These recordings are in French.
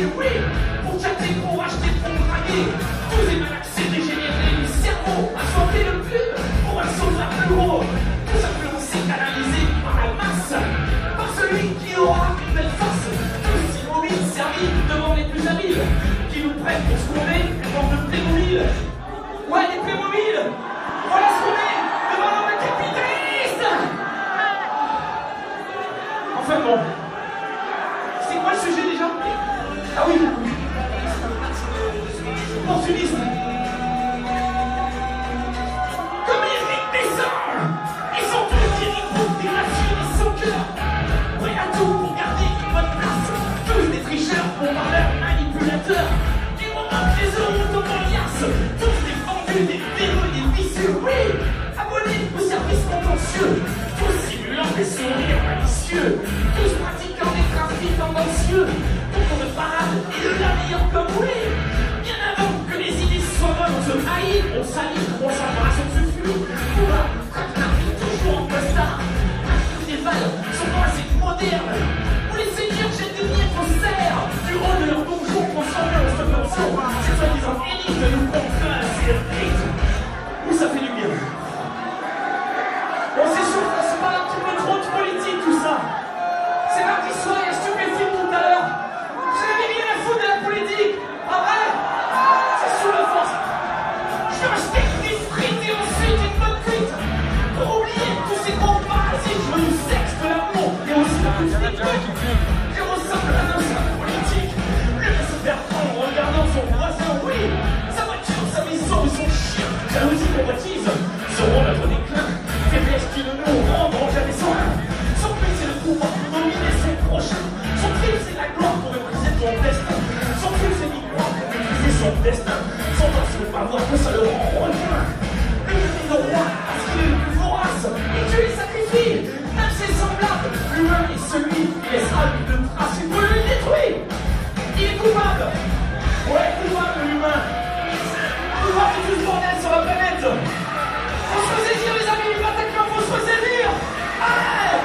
imbéciles, oui, pour chatter, pour acheter, pour draguer. Tous les malaxés dégénérés du cerveau, à chanter le pub pour un soldat plus gros. Tout simplement c'est canalisé par la masse, par celui qui aura une belle face. Tous immobiles, servis devant les plus habiles, qui nous prennent pour ce qu'on est, devant de Playmobil. Ouais, les Playmobil, voilà ce qu'on est, devant l'homme capitaliste. Enfin bon, c'est quoi le sujet déjà? Ah oui, opportuniste. Comme Éric Besson, ils sont tous dirigeants pour dégracier les sans cœur, prêts à tout pour garder une bonne place. Tous des tricheurs, bombardeurs, manipulateurs, des moments que les automobilias, tous des vendus, des véreux, des vicieux, oui, abonnés aux services contentieux, tous simulant des sourires malicieux, tous pratiquant des trafics tendancieux, pour de parade et de la meilleure comme oui. Bien avant que les idées soient bonnes, on se haït, on s'allie, on s'embrasse, on se fuit. On va, toujours en costard. Les valeurs sont pas assez modernes. Où les seigneurs jettent des billets faussaires du haut de leur donjon transformés en subvention. Ces soi-disant élites nous contraint à ces rites. Où ça fait du bien. Bon, c'est sûr, c'est pas un petit peu trop de politique tout ça. C'est mardi soir, il y a stupéfile tout à l'heure. Je n'avais rien à foutre de la politique. Ah ouais, c'est sous la force. Je vais acheter des frites et ensuite une bonne cuite. Pour oublier tous ces gros parasites, je veux du sexe, de l'amour et aussi la petite truc. Je ressemble à un seul politique. Le laisse se faire prendre en regardant son voisin, oui. Sa voiture, sa maison et son chien. Jalousie convoitise seront notre déclin. Faiblesse qui ne nous rendront jamais soin. Son but c'est le pouvoir pour dominer son prochain. Son crime c'est la gloire pour mépriser ton destin. Son crime c'est l'y croire pour mépriser son destin. Son temps c'est de pas voir que ça le rend rejoint. Le but de roi parce qu'il est le plus vorace. Et Dieu les sacrifie. Même ses semblables. L'humain est celui qui laissera une trace. Il peut le détruire. Il est coupable. Ouais, coupable l'humain. Coupable de tout ce bordel sur la planète. Faut se saisir les amis, Bataclan, faut se saisir. Allez.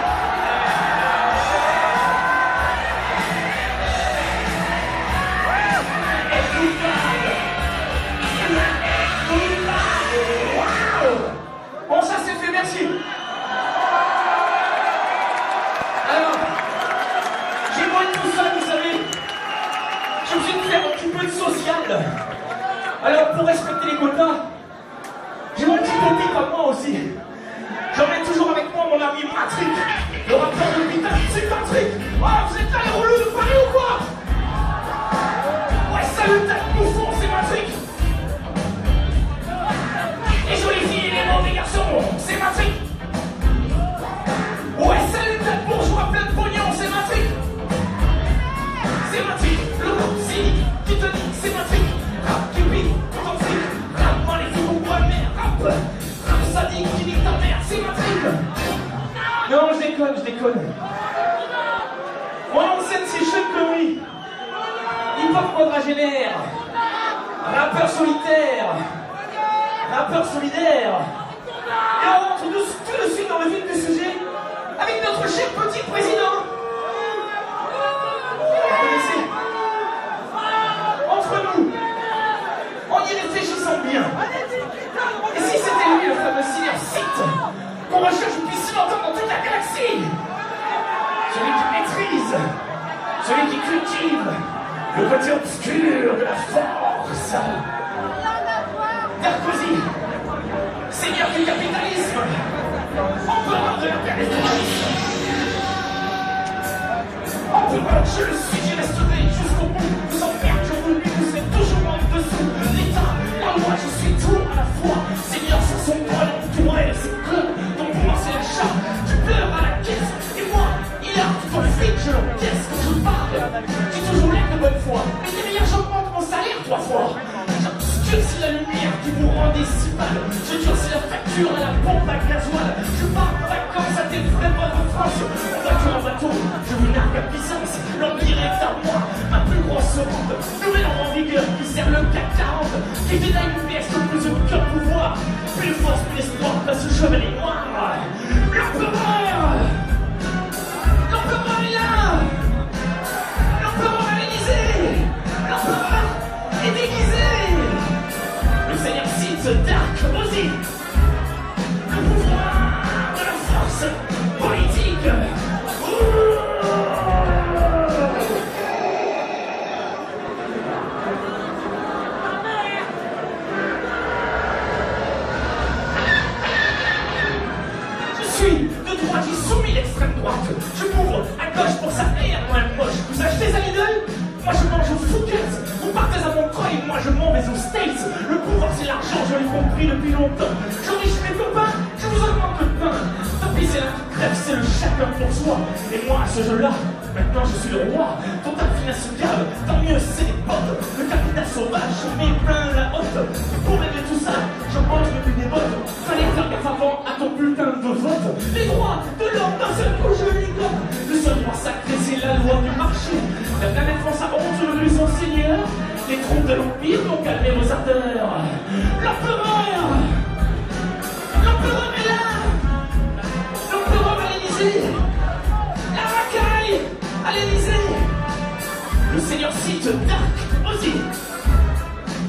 Bon, ça c'est fait, merci. Alors, j'ai moins de tout ça, vous savez. J'ai obligé de faire un petit peu de social. Alors, pour respecter les quotas, j'ai mon petit copie comme moi aussi. J'emmène toujours avec moi mon ami Patrick, le rappeur de l'hôpital. C'est Patrick. Oh, vous êtes là les relous de Paris ou quoi? Ouais, salut, t'as le bouffon, c'est Patrick. Les jolies filles et les mauvais garçons, c'est Patrick. Ouais, salut, t'as le bourgeois plein de pognon, c'est Patrick. C'est Patrick, le groupe cynique qui te dit c'est Patrick. Rap qui pique, tout en fric. Rap dans les fous, bois de mer, rap sadique qui nique ta mère, c'est Patrick. Non, je déconne. Mon nom de scène c'est Sean Connery. Hip-hop quadragénaire. Rappeur solitaire. Rappeur solidaire. Et on rentre tout de suite dans le vif du sujet avec notre cher petit président. Vous connaissez? Entre nous, en y réfléchissant bien. Et si c'était lui le fameux cinéaste qu'on recherche depuis si longtemps dans toute la galaxie? Celui qui maîtrise, celui qui cultive le côté obscur de la force. Sarkozy, seigneur du capitalisme, empereur de l'impérialisme. Empereur, je le suis, j'y resterai jusqu'au bout. Vous en perdre, je vous le dis, vous êtes toujours en dessous. L'État, la loi, je suis tout à la fois. Seigneur, sans son poil, tout rêve, c'est con. Ton pouvoir, c'est l'achat. Tu pleures à la caisse. Et moi, il a ton fric, je l'encaisse. Quand je parle, j'ai toujours l'air de bonne foi. Mais derrière, j'augmente mon salaire 3 fois. C'est la lumière qui vous rend décimal. Je durcis la facture à la pompe à gasoil. Je pars en vacances à tes vrais mois de France. En voiture en bateau, je vous nargue à puissance. L'empire est à moi, ma plus grosse ronde. Nouvelle ordre en vigueur qui sert le CAC 40. Qui dédaille une pièce que plus aucun pouvoir. Plus de force, plus d'espoir, place ce chevalier noir. L'empereur est là. L'empereur à l'Élysée. Vas-y. Le pouvoir de la force politique. Je suis de droite, j'ai soumis l'extrême droite. Je m'ouvre à gauche pour ça et à droite moche. Vous achetez à Lidl? Moi je mange au Fouquet's. Vous partez à Montreuil, moi je m'en vais aux States. Le pouvoir c'est l'argent, je l'ai compris depuis longtemps. J'enrichis mes copains, je vous augmente le pain. Tant pis c'est la petite crève, c'est le chacun pour soi. Et moi à ce jeu-là, maintenant je suis le roi. Ton tartine se gave, tant mieux c'est les potes. Le capital sauvage, je mets plein la haute. Pour régler tout ça, je mange depuis des bottes. Fallait faire gaffe avant à ton putain de vote. Les droits de l'homme d'un seul coup je ligote. Le seul droit sacré c'est la loi du marché. La planète France a honte sur le son seigneur. Les troupes de l'Empire vont calmer vos ardeurs. L'empereur est là. L'empereur à l'Élysée. La racaille à l'Élysée. Le seigneur cite Dark aussi.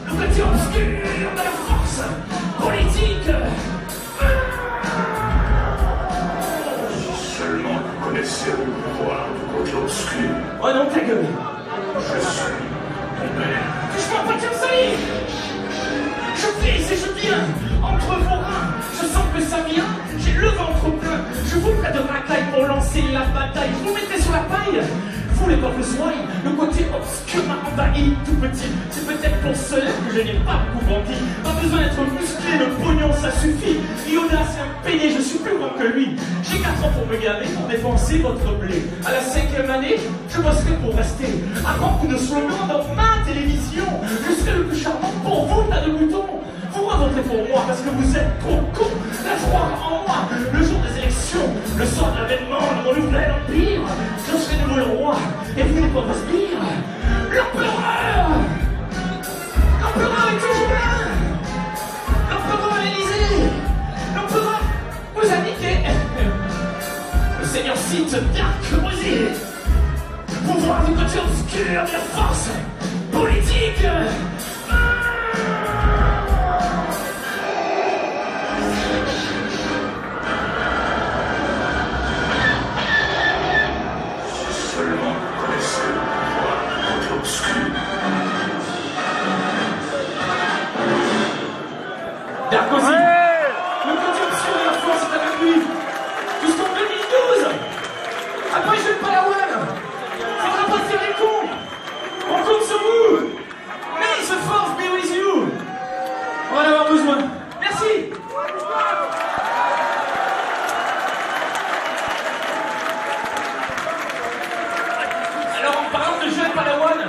Le côté obscur de la force politique. Si seulement vous connaissez le pouvoir du côté obscur. Oh non, ta gueule. Je suis ton père. Touche-moi pas comme ça, y. Je pisse et je viens entre vos reins. Je sens que ça vient, j'ai le ventre plein. Je vous prête de racaille pour lancer la bataille. Vous mettez sur la paille. Vous les peuples soignent, le côté obscur m'a envahi tout petit. C'est peut-être pour cela que je n'ai pas beaucoup grandi. Pas besoin d'être musclé, le pognon ça suffit. Yoda c'est un payé, je suis plus grand que lui. J'ai 4 ans pour me gaver, pour dépenser votre blé. À la 5e année, je bosserai pour rester. À grand coup de slogan dans ma télévision. Je serai le plus charmant pour vous, tas de boutons. Vous voterez pour moi parce que vous êtes trop con. La foi en moi, le jour des élections, le soir de l'avènement de mon nouvel empire. Je serai nouveau le roi et vous n'êtes pas vos sbires. L'empereur est toujours là. L'empereur à l'Élysée. L'empereur vous a niqué. Le seigneur cite Dark aussi. Pouvoir du côté obscur de la force politique. Dark aussi. Le côté obscur de la force est avec lui. Jusqu'en 2012. Après, je vais pas la one. Faudra pas faire les cons. On compte sur vous. May the force be with you. On va en avoir besoin. Merci. Alors, en parlant de jeu à Padawan,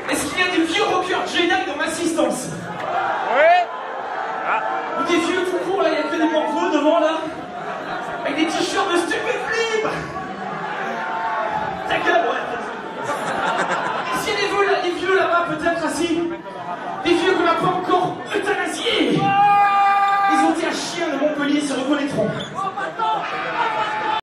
est-ce qu'il y a des vieux rockers Jedi dans l'assistance?